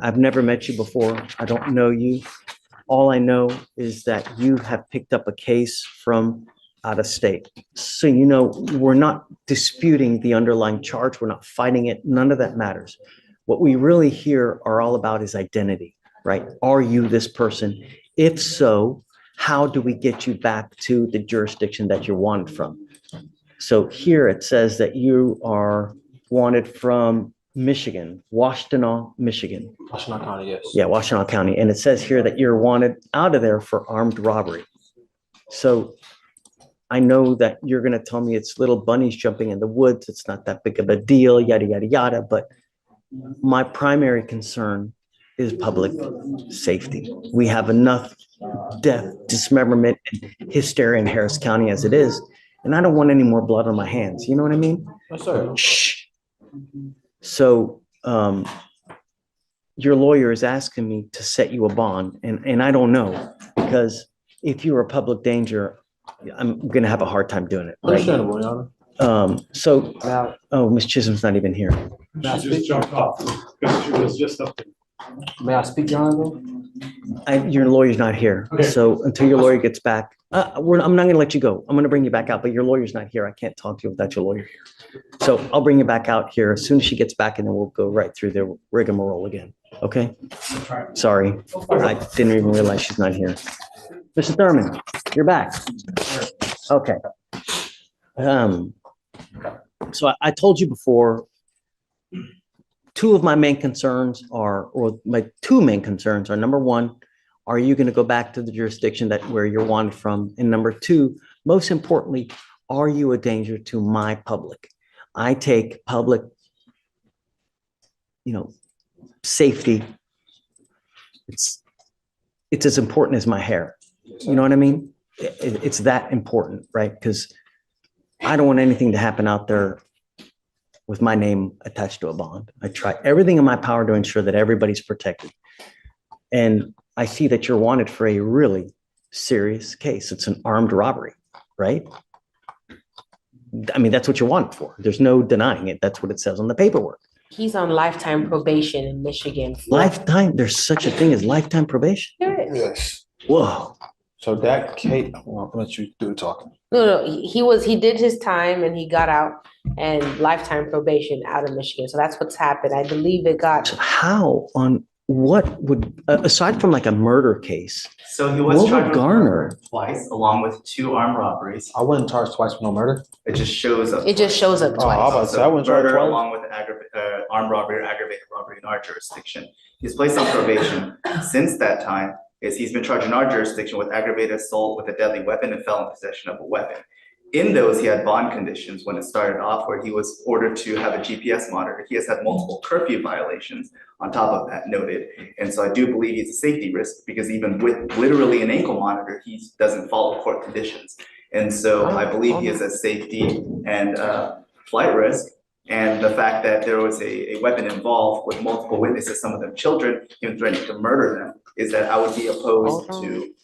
I've never met you before. I don't know you. All I know is that you have picked up a case from out of state. So, we're not disputing the underlying charge. We're not fighting it. None of that matters. What we really here are all about is identity, right? Are you this person? If so, how do we get you back to the jurisdiction that you're wanted from? So here it says that you are wanted from Michigan, Washtenaw, Michigan. Washtenaw County, yes. Yeah, Washtenaw County. And it says here that you're wanted out of there for armed robbery. So I know that you're going to tell me it's little bunnies jumping in the woods. It's not that big of a deal, yada, yada, yada. But my primary concern is public safety. We have enough death, dismemberment, and hysteria in Harris County as it is. And I don't want any more blood on my hands. You know what I mean? Yes, sir. Shh. So your lawyer is asking me to set you a bond. And I don't know, because if you're a public danger, I'm going to have a hard time doing it. Right? Understandable, Your Honor. Oh, Miss Chisholm's not even here. She just jumped off because she was just up there. May I speak, Your Honor? Your lawyer's not here. Okay. So until your lawyer gets back, I'm not going to let you go. I'm going to bring you back out, but your lawyer's not here. I can't talk to you without your lawyer here. So I'll bring you back out here as soon as she gets back, and then we'll go right through the rigmarole again. Okay? Sorry. I didn't even realize she's not here. Mr. Thurman, you're back. Okay. So I told you before, two of my main concerns are, or my two main concerns are, number one, are you going to go back to the jurisdiction where you're wanted from? And number two, most importantly, are you a danger to my public? I take public, safety. It's as important as my hair. You know what I mean? It's that important, right? Because I don't want anything to happen out there with my name attached to a bond. I try everything in my power to ensure that everybody's protected. And I see that you're wanted for a really serious case. It's an armed robbery, right? I mean, that's what you're wanted for. There's no denying it. That's what it says on the paperwork. He's on lifetime probation in Michigan. Lifetime? There's such a thing as lifetime probation? There is. Yes. Whoa. So that case, well, I'll let you do the talking. No, he did his time and he got out, and lifetime probation out of Michigan. So that's what's happened. I believe it got. So how on what would, aside from like a murder case, So he was what charged would with garner? murder twice, along with 2 armed robberies. I wasn't charged twice for no murder. It just shows up. It just shows up Oh, how twice. about that? I wasn't charged Murder twice. along with armed robbery or aggravated robbery in our jurisdiction. He's placed on probation. Since that time, he's been charged in our jurisdiction with aggravated assault with a deadly weapon and felon possession of a weapon. In those, he had bond conditions when it started off, where he was ordered to have a GPS monitor. He has had multiple curfew violations on top of that noted. And so I do believe he's a safety risk, because even with literally an ankle monitor, he doesn't follow court conditions. And so I believe he is a safety and flight risk. And the fact that there was a weapon involved with multiple witnesses, some of them children, even threatening to murder them, is that I would be opposed to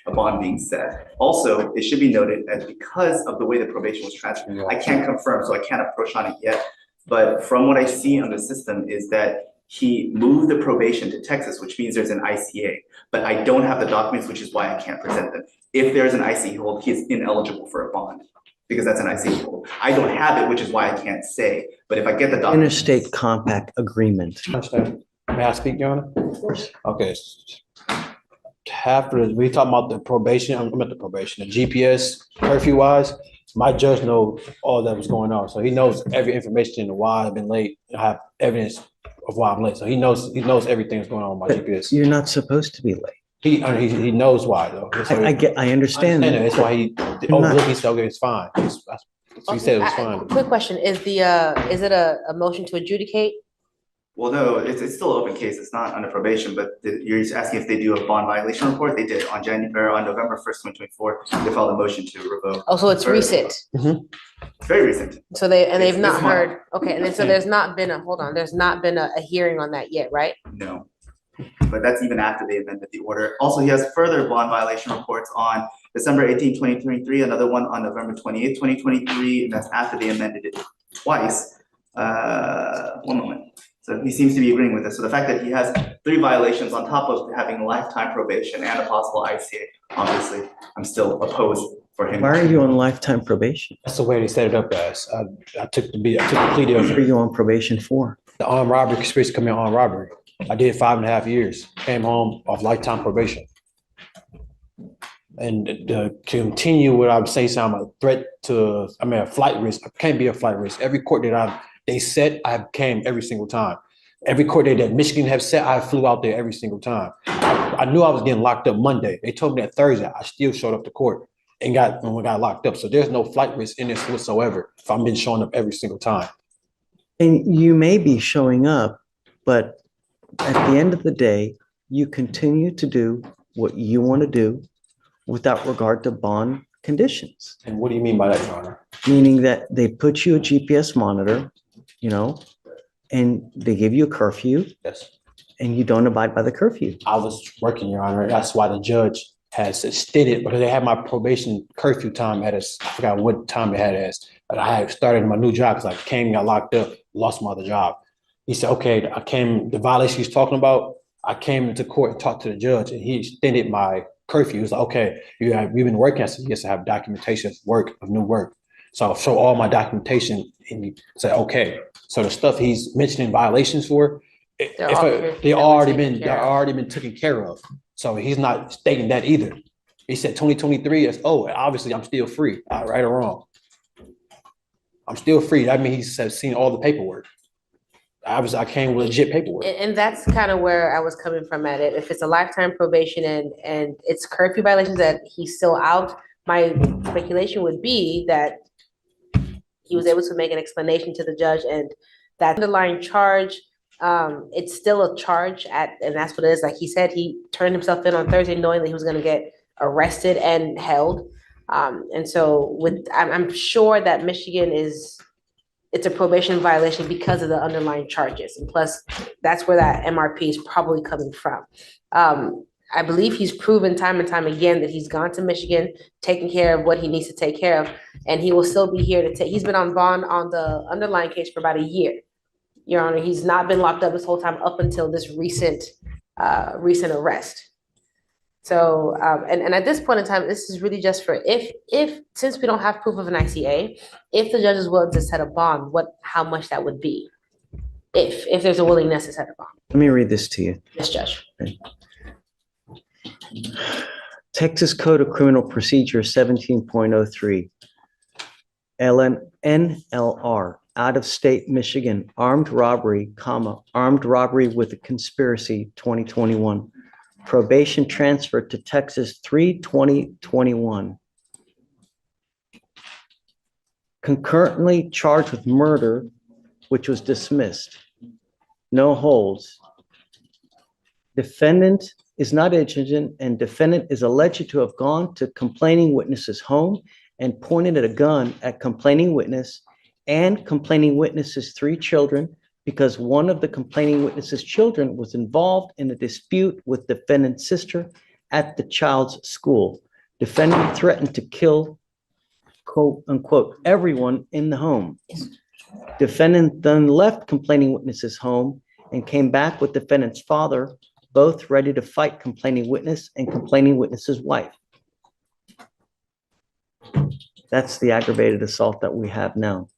a bond being set. Also, it should be noted that because of the way the probation was transferred, I can't confirm, so I can't approach on it yet. But from what I see on the system is that he moved the probation to Texas, which means there's an ICA, but I don't have the documents, which is why I can't present them. If there's an ICA hold, he's ineligible for a bond, because that's an ICA hold. I don't have it, which is why I can't say, but if I get the documents. Interstate Compact Agreement. Understand. May I speak, Your Honor? Of course. Okay. After we talk about the probation, I'm at the probation, the GPS curfew wise, my judge knows all that was going on. So he knows every information and why I've been late. I have evidence of why I'm late. So he knows everything that's going on with my GPS. You're not supposed to be late. He knows why though. So I understand. that. That's why he overlooked. He said, okay, it's fine. He said it was fine. Quick question, is it a motion to adjudicate? Well, no, it's still an open case. It's not under probation, but you're asking if they do a bond violation report. They did on November 1st, 2024. They filed a motion to revoke. Oh, so it's recent. It's very recent. So they've It's not this month. heard, okay, and then so there's not been a hearing on that yet, right? No, but that's even after they amended the order. Also, he has further bond violation reports on December 18, 2023, another one on November 28, 2023, and that's after they amended it twice. One moment. So he seems to be agreeing with this. So the fact that he has 3 violations on top of having lifetime probation and a possible ICA, obviously, I'm still opposed for him. Why are you on lifetime probation? That's the way they set it up as. I took the plea deal What are for you on probation for? the armed robbery, conspiracy to commit armed robbery. I did 5.5 years, came home off lifetime probation. And to continue what I'm saying, I'm a threat to, a flight risk. I can't be a flight risk. Every court that they set, I came every single time. Every court date that Michigan have set, I flew out there every single time. I knew I was getting locked up Monday. They told me that Thursday. I still showed up to court and got locked up. So there's no flight risk in this whatsoever if I'm been showing up every single time. And you may be showing up, but at the end of the day, you continue to do what you want to do without regard to bond conditions. And what do you mean by that, Your Honor? Meaning that they put you a GPS monitor, and they give you a curfew Yes. and you don't abide by the curfew. I was working, Your Honor. That's why the judge has stated, because they had my probation curfew time I forgot what time it had as. But I had started my new job because I came, got locked up, lost my other job. He said, okay, the violation he's talking about, I came into court and talked to the judge and he extended my curfew. He was like, okay, you've been working. I said, yes, I have documentation of new work. So I'll show all my documentation and he said, okay. So the stuff he's mentioning violations for, they already been taken care of. So he's not stating that either. He said 2023 is, obviously I'm still free, right or wrong. I'm still free. That means he's seen all the paperwork. Obviously, I came with legit paperwork. And that's kind of where I was coming from at it. If it's a lifetime probation and it's curfew violations that he's still out, my speculation would be that he was able to make an explanation to the judge and that underlying charge, it's still a charge and that's what it is. Like he said, he turned himself in on Thursday knowing that he was going to get arrested and held. And so I'm sure that Michigan it's a probation violation because of the underlying charges. And plus, that's where that MRP is probably coming from. I believe he's proven time and time again that he's gone to Michigan, taking care of what he needs to take care of, and he will still be here he's been on bond on the underlying case for about a year. Your Honor, he's not been locked up this whole time up until this recent arrest. So, and at this point in time, this is really just for if since we don't have proof of an ICA, if the judge is willing to set a bond, how much that would be, if there's a willingness to set a bond. Let me read this to you. Yes, Judge. Okay. Texas Code of Criminal Procedure 17.03. NLR, out of state Michigan, armed robbery, armed robbery with a conspiracy, 2021. Probation transferred to Texas 3/20/21. Concurrently charged with murder, which was dismissed. No holds. Defendant is not indigent and defendant is alleged to have gone to complaining witness's home and pointed at a gun at complaining witness and complaining witness's 3 children because one of the complaining witness's children was involved in a dispute with defendant's sister at the child's school. Defendant threatened to kill, quote unquote, everyone in the home. Defendant then left complaining witness's home and came back with defendant's father, both ready to fight complaining witness and complaining witness's wife. That's the aggravated assault that we have now.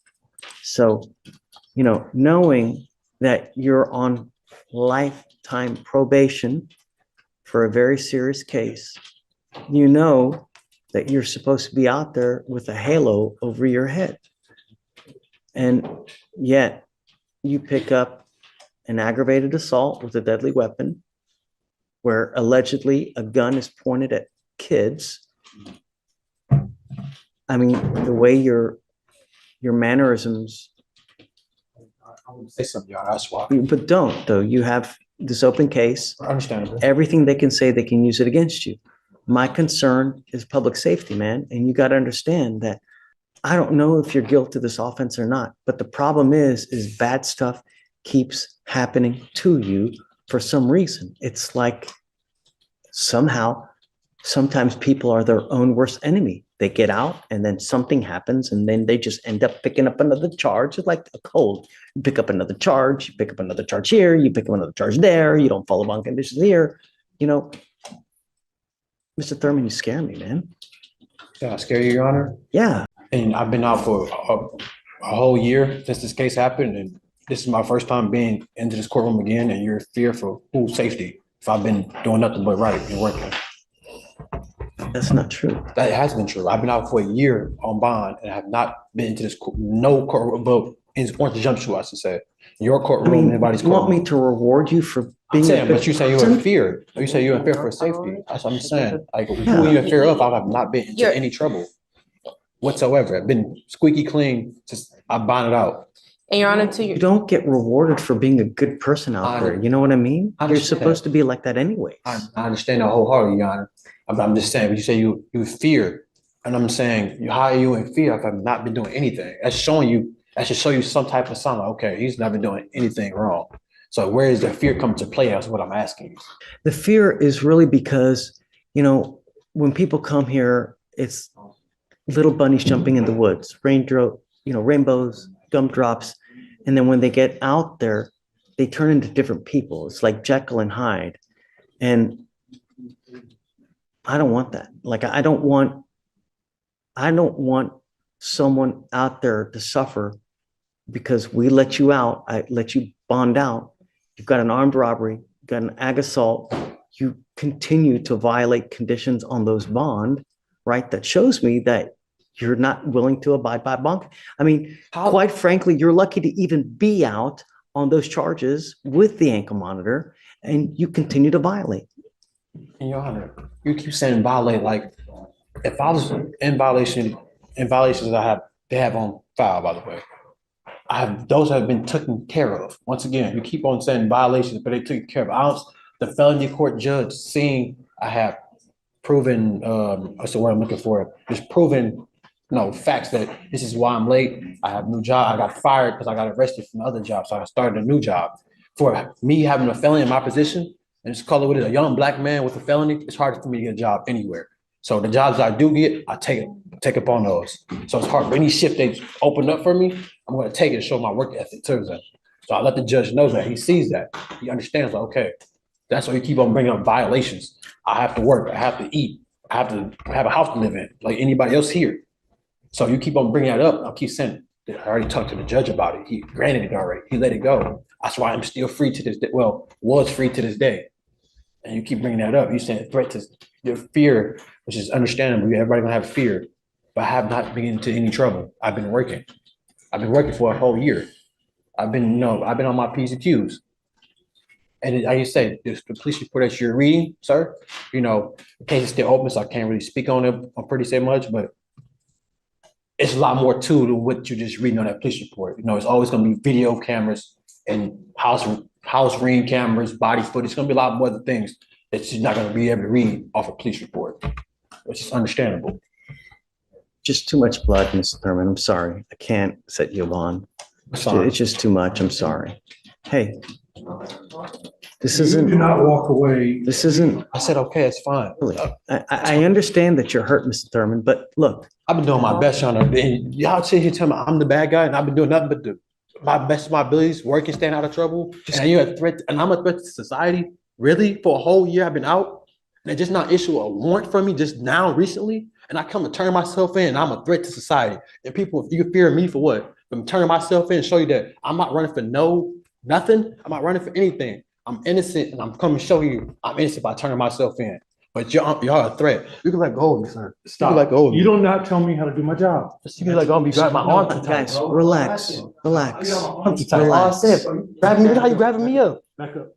So, knowing that you're on lifetime probation for a very serious case, you know that you're supposed to be out there with a halo over your head. And yet you pick up an aggravated assault with a deadly weapon where allegedly a gun is pointed at kids. I mean, the way your mannerisms. I would say something, Your Honor. That's why. But don't, though. You have this open case. Understandable. Everything they can say, they can use it against you. My concern is public safety, man. And you got to understand that I don't know if you're guilty of this offense or not, but the problem is bad stuff keeps happening to you for some reason. It's like somehow, sometimes people are their own worst enemy. they get out and then something happens and then they just end up picking up another charge. It's like a cold. You pick up another charge, you pick up another charge here, you pick up another charge there, you don't follow bond conditions here. You know, Mr. Thurman, you scare me, man. Yeah, I scare you, Your Honor. Yeah. And I've been out for a whole year since this case happened, and this is my first time being into this courtroom again, and you're fearful whose safety if I've been doing nothing but right and working. That's not true. That has been true. I've been out for a year on bond and have not been into this no courtroom, but in Orange Jumpsuit, I should say. Your I courtroom, mean, anybody's you want me courtroom. to reward you for I'm being a saying, good but you say you're in person? fear. You say you're in fear for safety. That's what I'm saying. Like, who are you in fear of? I have not been into You're- any trouble whatsoever. I've been squeaky clean. Just I bonded out. And Your Honor, to You your, don't get rewarded for being a good person out there. You know what I mean? I You're understand supposed to be like that anyways. I understand that wholeheartedly, Your Honor. I'm just saying, but you say you fear, and I'm saying, how are you in fear if I've not been doing anything? That's showing you, that should show you some type of sign, like, okay, he's not been doing anything wrong. So where is the fear come to play? That's what I'm asking you. The fear is really because, you know, when people come here, it's little bunnies jumping in the woods, rainbows, gumdrops. And then when they get out there, they turn into different people. It's like Jekyll and Hyde. And I don't want that. Like, I don't want someone out there to suffer because we let you out. I let you bond out. You've got an armed robbery, you've got an ag assault. You continue to violate conditions on those bond, right? That shows me that you're not willing to abide by bond. I mean, quite frankly, you're lucky to even be out on those charges with the ankle monitor, and you continue to violate. Your Honor, you keep saying violate, like, if I was in violations they have on file, by the way. Those have been taken care of. Once again, you keep on saying violations, but they took care of. The felony court judge seeing I have proven, what's the word I'm looking for? Just proven, facts that this is why I'm late. I have a new job. I got fired because I got arrested from the other job. So I started a new job. For me having a felony in my position, and just call it what it is, a young black man with a felony, it's hard for me to get a job anywhere. So the jobs I do get, I take up on those. So it's hard. Any shift they open up for me, I'm going to take it and show my work ethic to them. So I let the judge know that. He sees that. He understands, like, okay, that's why you keep on bringing up violations. I have to work. I have to eat. I have to have a house to live in, like anybody else here. So you keep on bringing that up. I'll keep saying, I already talked to the judge about it. He granted it already. He let it go. That's why I'm still free to this day. Well, was free to this day. And you keep bringing that up. You saying threat to your fear, which is understandable. Everybody gonna have fear, but I have not been into any trouble. I've been working. I've been working for a whole year. I've been on my P's and Q's. And like you say, the police report that you're reading, sir, the case is still open, so I can't really speak on it. I'm pretty say much, but it's a lot more to what you're just reading on that police report. It's always gonna be video cameras and house ring cameras, body footage. It's gonna be a lot more other things that you're not gonna be able to read off a police report, which is understandable. Just too much blood, Mr. Thurman. I'm sorry. I can't set you on. It's just too much. I'm sorry. Hey, this isn't. Do not walk away. This isn't. I said, okay, it's fine. Really. I understand that you're hurt, Mr. Thurman, but look. I've been doing my best, and y'all sit here telling me I'm the bad guy, and I've been doing nothing but my best of my abilities, working, staying out of trouble. And you're a threat, and I'm a threat to society. Really? For a whole year, I've been out, and they just not issue a warrant for me just now, recently, and I come to turn myself in, and I'm a threat to society. And people, if you fear me for what? I'm turning myself in and show you that I'm not running for nothing. I'm not running for anything. I'm innocent, and I'm coming to show you I'm innocent by turning myself in. But y'all a threat. You can let go of me, sir. Stop. You can let go of me. You don't not tell me how to do my job. You can let go of me. Grab my arm too tight. Guys, relax. Relax. I'm too tight. All I said, grab me. Look how you grabbing me up. Back up.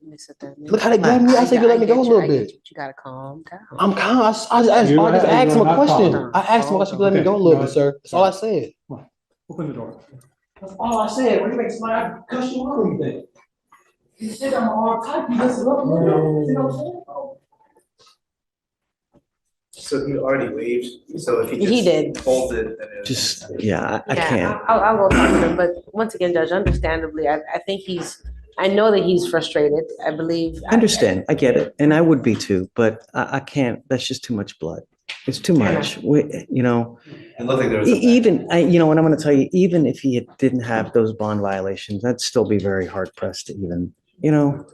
Look how they grab me. I said you let me go a little bit. You gotta calm down. I'm calm. I just asked him a question. I asked him, I should let me go a little bit, sir. That's all I said. Open the door. That's all I said. When you make somebody, I cuss you out or anything. You said I'm a hard type. You listen up. You know what I'm saying? So he already waived, so if He he did. just holds it, then it. Just, yeah, I Yeah, can't. I'll go talk to him, but once again, Judge, understandably, I think I know that he's frustrated. I believe. I understand. I get it. And I would be too, but I can't. That's just too much blood. It's too much. You know, It looked like there was. a- even, you know, and I'm going to tell you, even if he didn't have those bond violations, that'd still be very hard pressed to even, you know,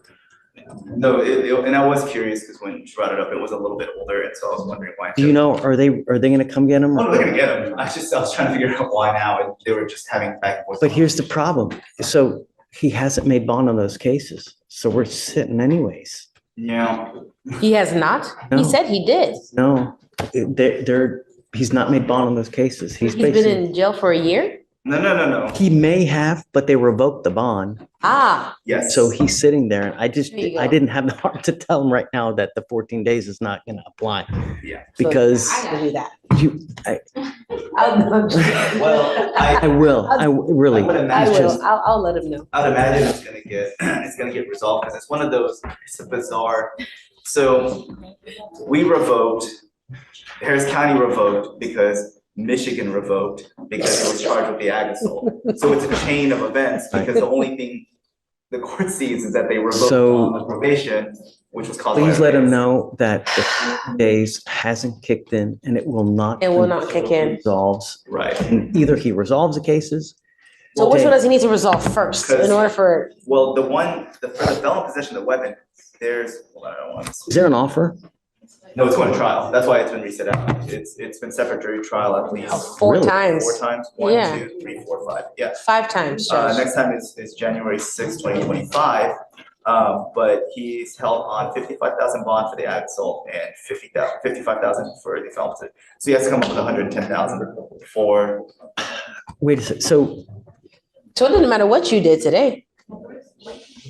No, and I was curious because when she brought it up, it was a little bit older, and so I was wondering why. do you know, are they going to come get him? Oh, no, they're gonna get him. I was trying to figure out why now, and they were just having back and forth. But here's the problem. So he hasn't made bond on those cases. So we're sitting anyways. Yeah, He has not? No. He said he did. No, he's not made bond on those cases. He's He's been basically, in jail for a year? no. he may have, but they revoked the bond. Ah, Yes. So he's sitting there. And There you go. I didn't have the heart to tell him right now that the 14 days is not going to apply. Yeah. Because I gotta do that. you, I'm just kidding. Well, I will, really. I would I imagine. will. I'll let him know. I'd imagine it's gonna get resolved because it's one of those. It's a bizarre. So we revoked. Harris County revoked because Michigan revoked because it was charged with the ag assault. So it's a chain of events because the only thing the court sees is that they revoked So- on the probation, which was caused. by Please let him race. know that the 14 days hasn't kicked in and it will not. It will not kick in. Resolves. Right. And either he resolves the cases. So which Okay. one does he need to resolve first in order for, Well, for the felon possession of the weapon, there's. Hold on, I don't want to- Is there an offer? No, it's going to trial. That's why it's been reset out. It's been separate jury trial at least four Really? times? 4 times. Yeah. 1, 2, 3, 4, 5. Yeah. 5 times, Judge. Next time is January 6th, 2025. But he's held on 55,000 bond for the ag assault and 55,000 for the felon possession. So he has to come up with 110,000 for. Wait a second. So So it doesn't matter what you did today.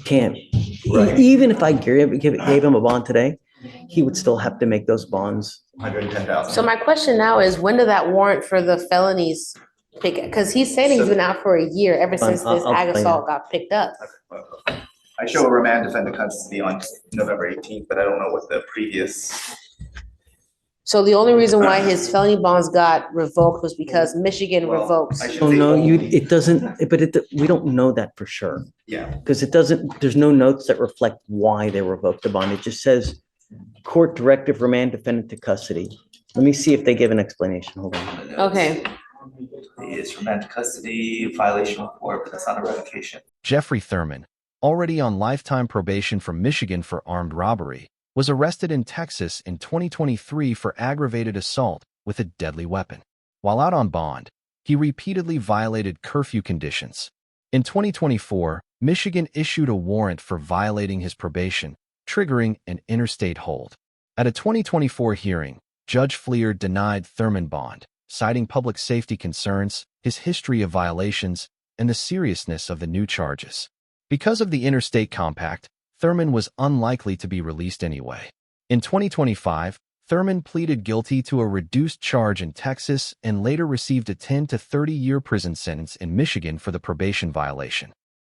can't, Right. even if I gave him a bond today, he would still have to make those bonds. 110,000. So my question now is, when did that warrant for the felonies pick? Because he's saying he's been out for a year ever since this I'll ag explain assault got picked up. I show a remand defendant custody on November 18th, but I don't know what the previous. So the only reason why his felony bonds got revoked was because Michigan Well, revokes. I should Oh, say no, only. it doesn't, but we don't know that for sure. Yeah. Because there's no notes that reflect why they revoked the bond. It just says court directive remand defendant to custody. Let me see if they give an explanation. Hold on. Okay. Is remand custody violation report, but that's not a revocation. Jeffrey Thurman, already on lifetime probation from Michigan for armed robbery, was arrested in Texas in 2023 for aggravated assault with a deadly weapon. While out on bond, he repeatedly violated curfew conditions. In 2024, Michigan issued a warrant for violating his probation, triggering an interstate hold. At a 2024 hearing, Judge Fleer denied Thurman bond, citing public safety concerns, his history of violations, and the seriousness of the new charges. Because of the Interstate Compact, Thurman was unlikely to be released anyway. In 2025, Thurman pleaded guilty to a reduced charge in Texas and later received a 10 to 30-year prison sentence in Michigan for the probation violation.